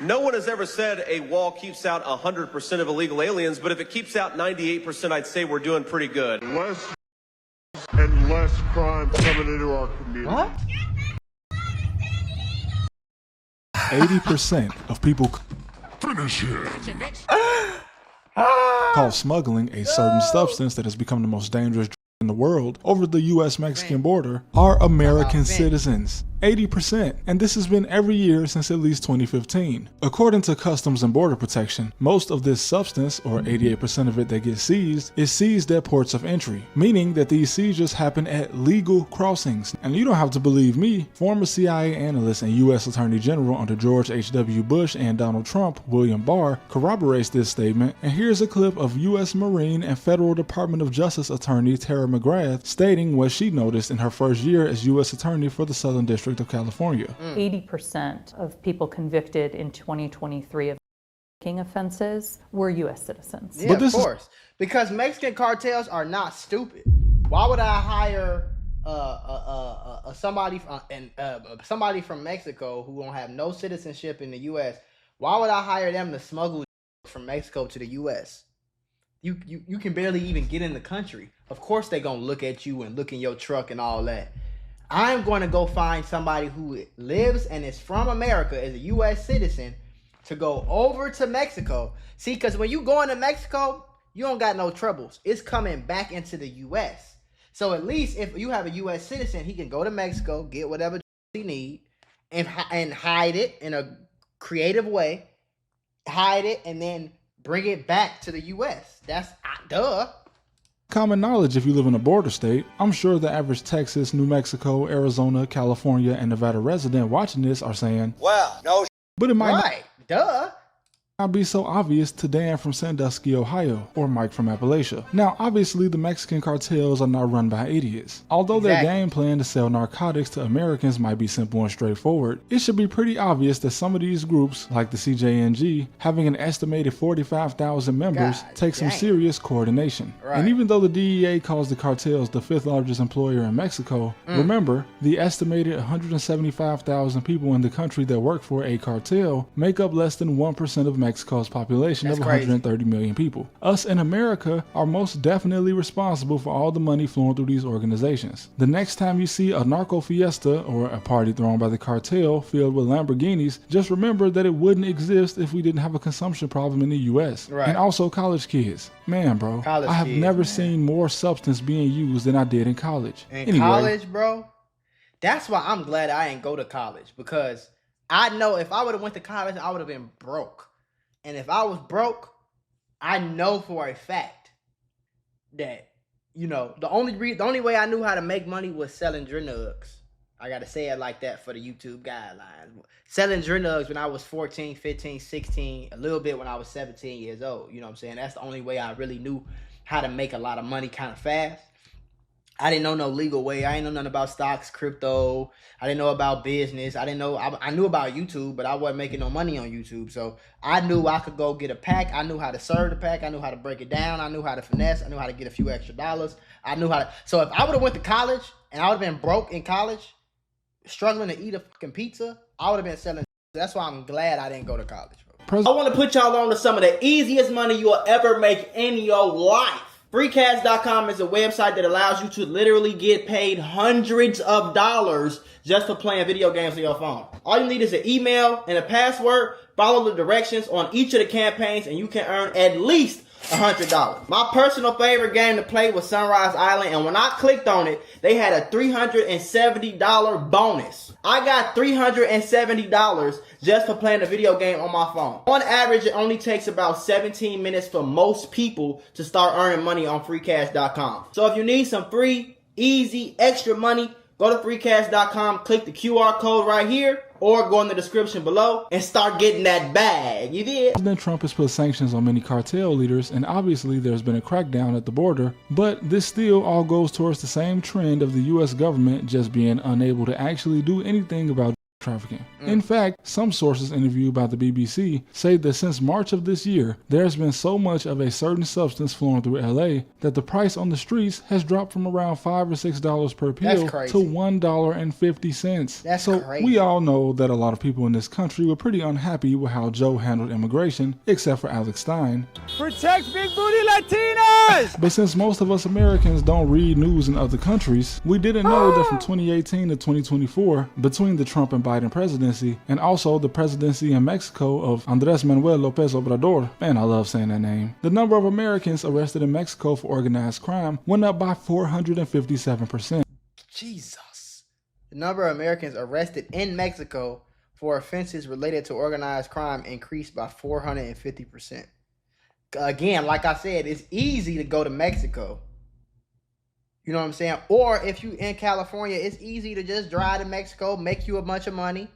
No one has ever said a wall keeps out 100% of illegal aliens, but if it keeps out 98%, I'd say we're doing pretty good. Less and less crime coming into our community. What? 80% of people Finish him. call smuggling a certain substance that has become the most dangerous drug in the world over the U.S.-Mexican border are American citizens. 80%, and this has been every year since at least 2015. According to Customs and Border Protection, most of this substance, or 88% of it that gets seized, is seized at ports of entry, meaning that these seizures happen at legal crossings. And you don't have to believe me, former CIA analyst and U.S. Attorney General under George H.W. Bush and Donald Trump, William Barr, corroborates this statement, and here's a clip of U.S. Marine and Federal Department of Justice Attorney Tara McGrath stating what she noticed in her first year as U.S. Attorney for the Southern District of California. 80% of people convicted in 2023 of offenses were U.S. citizens. Yeah, of course. Because Mexican cartels are not stupid. Why would I hire somebody from Mexico who don't have no citizenship in the U.S.? Why would I hire them to smuggle from Mexico to the U.S.? You can barely even get in the country. Of course they're gonna look at you and look in your truck and all that. I'm going to go find somebody who lives and is from America as a U.S. citizen to go over to Mexico. See, because when you go into Mexico, you don't got no troubles. It's coming back into the U.S. So at least if you have a U.S. citizen, he can go to Mexico, get whatever he need, and hide it in a creative way, hide it, and then bring it back to the U.S. That's duh. Common knowledge if you live in a border state. I'm sure the average Texas, New Mexico, Arizona, California, and Nevada resident watching this are saying, well, no, but it might not be so obvious to Dan from Sandusky, Ohio, or Mike from Appalachia. Now, obviously, the Mexican cartels are not run by idiots. Although their game plan to sell narcotics to Americans might be simple and straightforward, it should be pretty obvious that some of these groups, like the CJNG, having an estimated 45,000 members, take some serious coordination. And even though the DEA calls the cartels the 5th largest employer in Mexico, remember, the estimated 175,000 people in the country that work for a cartel make up less than 1% of Mexico's population of 130 million people. Us in America are most definitely responsible for all the money flowing through these organizations. The next time you see a narco fiesta or a party thrown by the cartel filled with Lamborghinis, just remember that it wouldn't exist if we didn't have a consumption problem in the US. And also college kids. Man, bro, I have never seen more substance being used than I did in college. College, bro? That's why I'm glad I ain't go to college, because I know if I would have went to college, I would have been broke. And if I was broke, I know for a fact that, you know, the only way I knew how to make money was selling drugs. I got to say it like that for the YouTube guidelines. Selling drugs when I was 14, 15, 16, a little bit when I was 17 years old. You know what I'm saying? That's the only way I really knew how to make a lot of money kind of fast. I didn't know no legal way. I didn't know nothing about stocks, crypto. I didn't know about business. I knew about YouTube, but I wasn't making no money on YouTube. So I knew I could go get a pack. I knew how to serve the pack. I knew how to break it down. I knew how to finesse. I knew how to get a few extra dollars. I knew how to. So if I would have went to college and I would have been broke in college, struggling to eat a fucking pizza, I would have been selling. That's why I'm glad I didn't go to college, bro. I want to put y'all on to some of the easiest money you'll ever make in your life. Freecash.com is a website that allows you to literally get paid hundreds of dollars just for playing video games on your phone. All you need is an email and a password. Follow the directions on each of the campaigns and you can earn at least $100. My personal favorite game to play was Sunrise Island, and when I clicked on it, they had a $370 bonus. I got $370 just for playing a video game on my phone. On average, it only takes about 17 minutes for most people to start earning money on freecash.com. So if you need some free, easy, extra money, go to freecash.com, click the QR code right here, or go in the description below and start getting that bag. You did? President Trump has put sanctions on many cartel leaders, and obviously there's been a crackdown at the border, but this still all goes towards the same trend of the US government just being unable to actually do anything about trafficking. In fact, some sources interviewed by the BBC say that since March of this year, there's been so much of a certain substance flowing through LA that the price on the streets has dropped from around $5 or $6 per pill to $1.50. That's so crazy. we all know that a lot of people in this country were pretty unhappy with how Joe handled immigration, except for Alex Stein. Protect big booty Latinas! But since most of us Americans don't read news in other countries, we didn't know that from 2018 to 2024, between the Trump and Biden presidency, and also the presidency in Mexico of Andrés Manuel López Obrador, man, I love saying that name, the number of Americans arrested in Mexico for organized crime went up by 457%. Jesus. The number of Americans arrested in Mexico for offenses related to organized crime increased by 450%. Again, like I said, it's easy to go to Mexico. You know what I'm saying? Or if you in California, it's easy to just drive to Mexico, make you a bunch of money,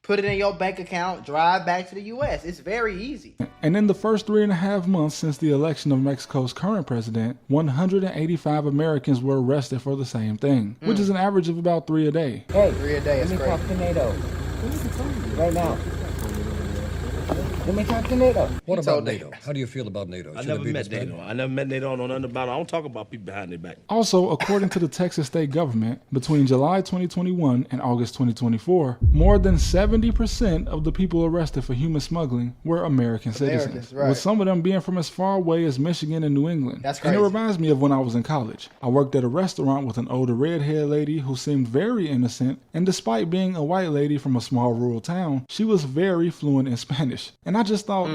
put it in your bank account, drive back to the U.S. It's very easy. And in the first 3.5 months since the election of Mexico's current president, 185 Americans were arrested for the same thing, which is an average of about 3 a day. Hey, 3 a day is let me talk crazy. to NATO. Right now. Let me talk to NATO. What He about told NATO? NATO. How do you feel about NATO? I Should never it be met disbanded? NATO. I never met NATO. I don't know nothing about it. I don't talk about people behind their back. Also, according to the Texas state government, between July 2021 and August 2024, more than 70% of the people arrested for human smuggling were American citizens, Americans, right. with some of them being from as far away as Michigan and New England. That's And it crazy. reminds me of when I was in college. I worked at a restaurant with an older redhead lady who seemed very innocent, and despite being a white lady from a small rural town, she was very fluent in Spanish. And I just thought,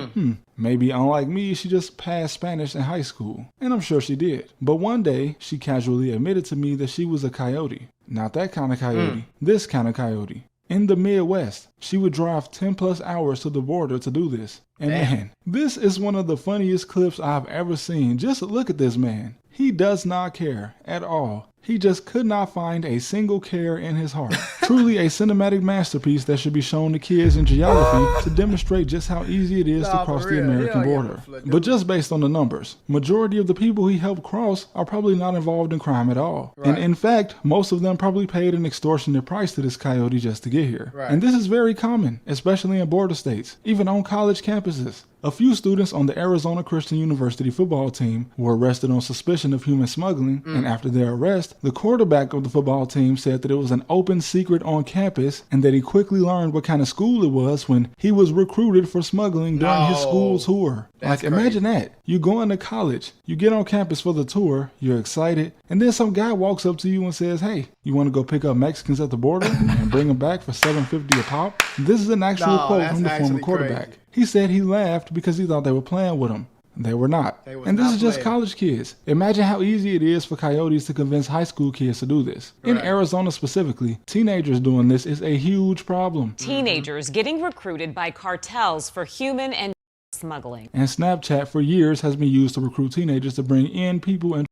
maybe unlike me, she just passed Spanish in high school. And I'm sure she did. But one day, she casually admitted to me that she was a coyote. Not that kind of coyote, this kind of coyote. In the Midwest, she would drive 10 plus hours to the border to do this. And man, this is one of the funniest clips I've ever seen. Just look at this man. He does not care at all. He just could not find a single care in his heart. Truly a cinematic masterpiece that should be shown to kids in geography to demonstrate just how easy it is to Nah, cross for the real. American Hell yeah, border. dude. But just based on the numbers, majority of the people he helped cross are probably not involved in crime at all. And in fact, most of them probably paid an extortionate price to this coyote just to get here. Right. And this is very common, especially in border states, even on college campuses. A few students on the Arizona Christian University football team were arrested on suspicion of human smuggling, and after their arrest, the quarterback of the football team said that it was an open secret on campus and that he quickly learned what kind of school it was when he was recruited for smuggling during his school tour. That's Like, imagine that. You go into college, you get on campus for the tour, you're excited, and then some guy walks up to you and says, "Hey, you want to go pick up Mexicans at the border and bring them back for $7.50 a pop?" This is an actual No, quote that's from the former actually quarterback. crazy. He said he laughed because he thought they were playing with him. They were not. They was And this not is just playing. college kids. Imagine how easy it is for coyotes to convince high school kids to do this. In Arizona specifically, teenagers doing this is a huge problem. Teenagers getting recruited by cartels for human and smuggling. And Snapchat for years has been used to recruit teenagers to bring in people and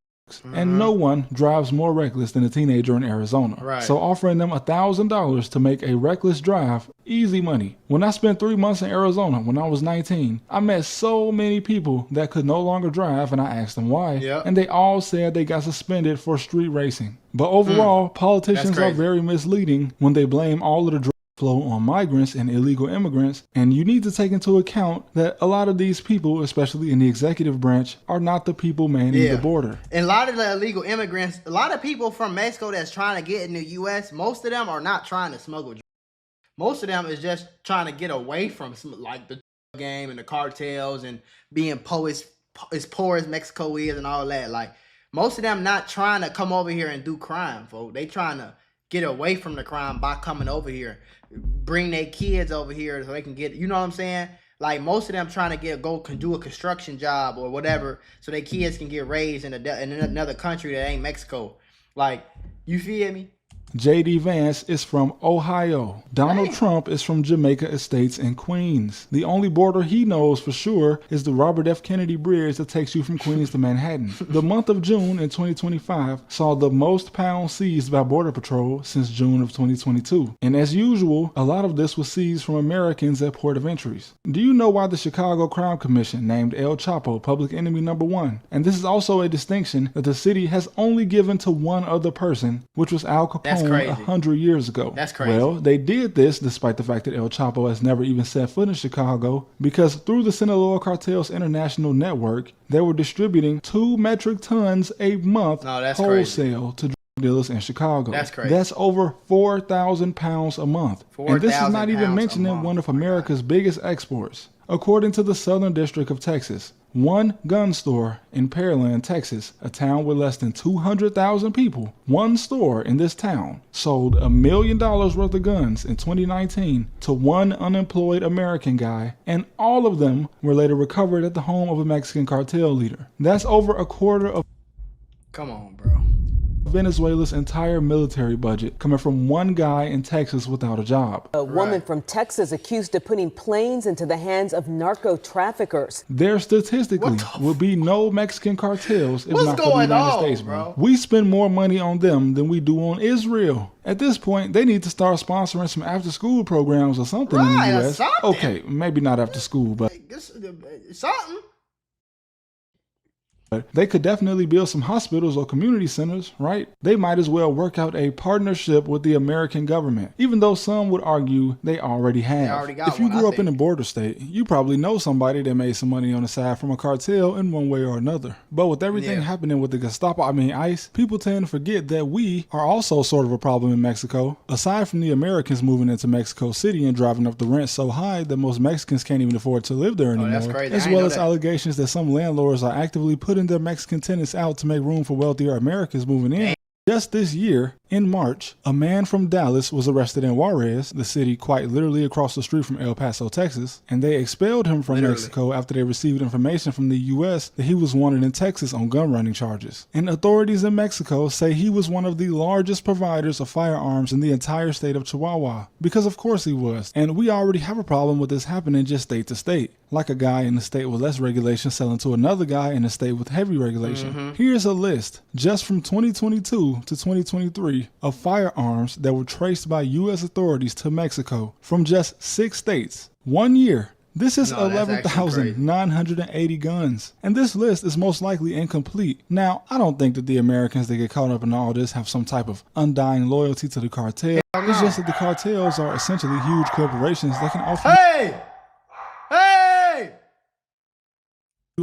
and no one drives more reckless than a teenager in Arizona. Right. So offering them $1,000 to make a reckless drive, easy money. When I spent 3 months in Arizona when I was 19, I met so many people that could no longer drive, and I asked them why. Yep. And they all said they got suspended for street racing. But overall, politicians That's are crazy. very misleading when they blame all of the drug flow on migrants and illegal immigrants, and you need to take into account that a lot of these people, especially in the executive branch, are not the people manning the border. And a lot of the illegal immigrants, a lot of people from Mexico that's trying to get in the U.S., most of them are not trying to smuggle drugs. Most of them is just trying to get away from like the game and the cartels and being as poor as Mexico is and all that. Like, most of them not trying to come over here and do crime, folks. They trying to get away from the crime by coming over here, bring their kids over here so they can get, you know what I'm saying? Like, most of them trying to do a construction job or whatever so their kids can get raised in another country that ain't Mexico. Like, you feel me? J.D. Vance is from Ohio. Donald Trump is from Jamaica Estates in Queens. The only border he knows for sure is the Robert F. Kennedy Bridge that takes you from Queens to Manhattan. The month of June in 2025 saw the most pounds seized by Border Patrol since June of 2022. And as usual, a lot of this was seized from Americans at port of entries. Do you know why the Chicago Crime Commission named El Chapo public enemy number 1? And this is also a distinction that the city has only given to one other person, which was Al Capone owned crazy. 100 years ago. That's crazy. Well, they did this despite the fact that El Chapo has never even set foot in Chicago, because through the Sinaloa Cartel's international network, they were distributing 2 metric tons a month wholesale to drug dealers in Chicago. That's crazy. That's over 4,000 pounds a month. And this is not even mentioning one of America's biggest exports. According to the Southern District of Texas, one gun store in Pearland, Texas, a town with less than 200,000 people, one store in this town sold $1 million worth of guns in 2019 to one unemployed American guy, and all of them were later recovered at the home of a Mexican cartel leader. That's over a quarter of Come on, bro. Venezuela's entire military budget coming from one guy in Texas without a job. A woman from Texas accused of putting planes into the hands of narco traffickers. There statistically will be no Mexican cartels if not for the United States, bro. We spend more money on them than we do on Israel. At this point, they need to start sponsoring some after-school programs or something in the U.S. Okay, maybe not after school, but something. But they could definitely build some hospitals or community centers, right? They might as well work out a partnership with the American government, even though some would argue they already have. If you grew up in a border state, you probably know somebody that made some money on the side from a cartel in one way or another. But with everything happening with the Gestapo, ICE, people tend to forget that we are also sort of a problem in Mexico. Aside from the Americans moving into Mexico City and driving up the rent so high that most Mexicans can't even afford to live there anymore, as well as allegations that some landlords are actively putting their Mexican tenants out to make room for wealthier Americans moving in. Just this year, in March, a man from Dallas was arrested in Juarez, the city quite literally across the street from El Paso, Texas, and they expelled him from Mexico after they received information from the U.S. that he was wanted in Texas on gun running charges. And authorities in Mexico say he was one of the largest providers of firearms in the entire state of Chihuahua, because of course he was. And we already have a problem with this happening just state to state, like a guy in a state with less regulation selling to another guy in a state with heavy regulation. Here's a list just from 2022 to 2023 of firearms that were traced by U.S. authorities to Mexico from just 6 states. 1 year. This is 11,980 guns. And this list is most likely incomplete. Now, I don't think that the Americans that get caught up in all this have some type of undying loyalty to the cartel. It's just that the cartels are essentially huge corporations that can offer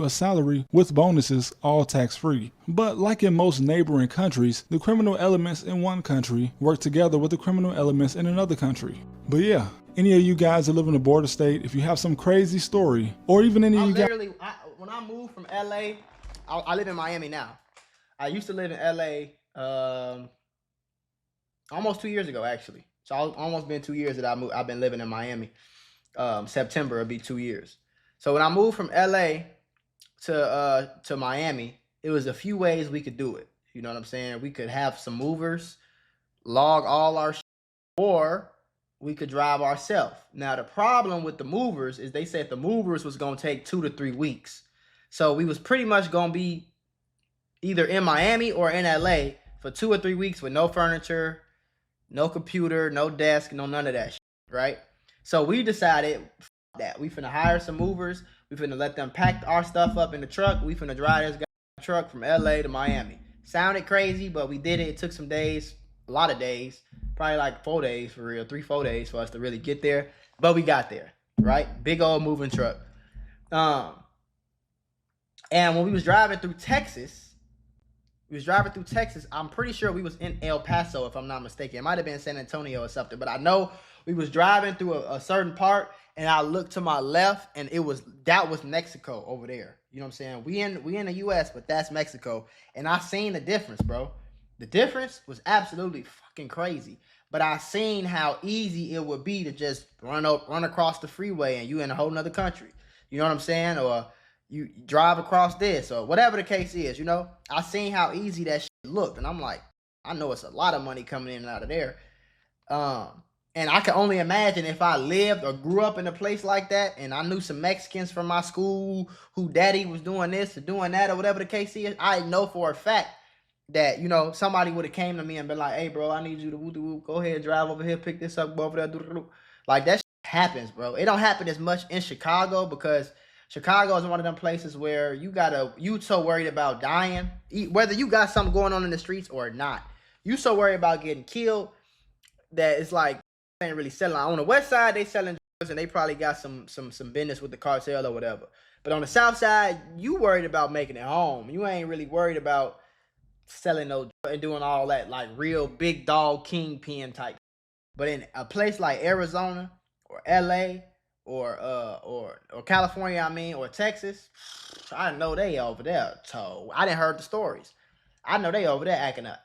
a salary with bonuses, all tax-free. But like in most neighboring countries, the criminal elements in one country work together with the criminal elements in another country. But yeah, any of you guys that live in a border state, if you have some crazy story, or even any of you guys... When I moved from LA, I live in Miami now. I used to live in LA almost 2 years ago, actually. So almost been 2 years that I've been living in Miami. September, it'll be 2 years. So when I moved from LA to Miami, it was a few ways we could do it. You know what I'm saying? We could have some movers log all our shit, or we could drive ourselves. Now the problem with the movers is they said the movers was gonna take 2 to 3 weeks. So we was pretty much gonna be either in Miami or in LA for 2 or 3 weeks with no furniture, no computer, no desk, no none of that shit, right? So we decided that we finna hire some movers. We finna let them pack our stuff up in the truck. We finna drive this truck from LA to Miami. Sounded crazy, but we did it. It took some days, a lot of days, probably like 4 days for real, 3-4 days for us to really get there. But we got there, right? Big old moving truck. And when we was driving through Texas, I'm pretty sure we was in El Paso, if I'm not mistaken. It might have been San Antonio or something, but I know we was driving through a certain part, and I looked to my left, and that was Mexico over there. You know what I'm saying? We in the U.S., but that's Mexico. And I seen the difference, bro. The difference was absolutely fucking crazy. But I seen how easy it would be to just run across the freeway and you in a whole nother country. You know what I'm saying? Or you drive across this, or whatever the case is, you know? I seen how easy that shit looked, and I'm like, I know it's a lot of money coming in and out of there. And I can only imagine if I lived or grew up in a place like that, and I knew some Mexicans from my school who daddy was doing this or doing that or whatever the case is, I know for a fact that, you know, somebody would have came to me and been like, hey, bro, I need you to go ahead and drive over here, pick this up, go over there. Like, that shit happens, bro. It don't happen as much in Chicago because Chicago is one of them places where you so worried about dying, whether you got something going on in the streets or not. You so worried about getting killed that it's like they ain't really selling. On the west side, they selling drugs and they probably got some business with the cartel or whatever. But on the south side, you worried about making it home. You ain't really worried about selling no drugs and doing all that like real big dog kingpin type. But in a place like Arizona or LA or California, or Texas, I know they over there. So I didn't heard the stories. I know they over there acting up.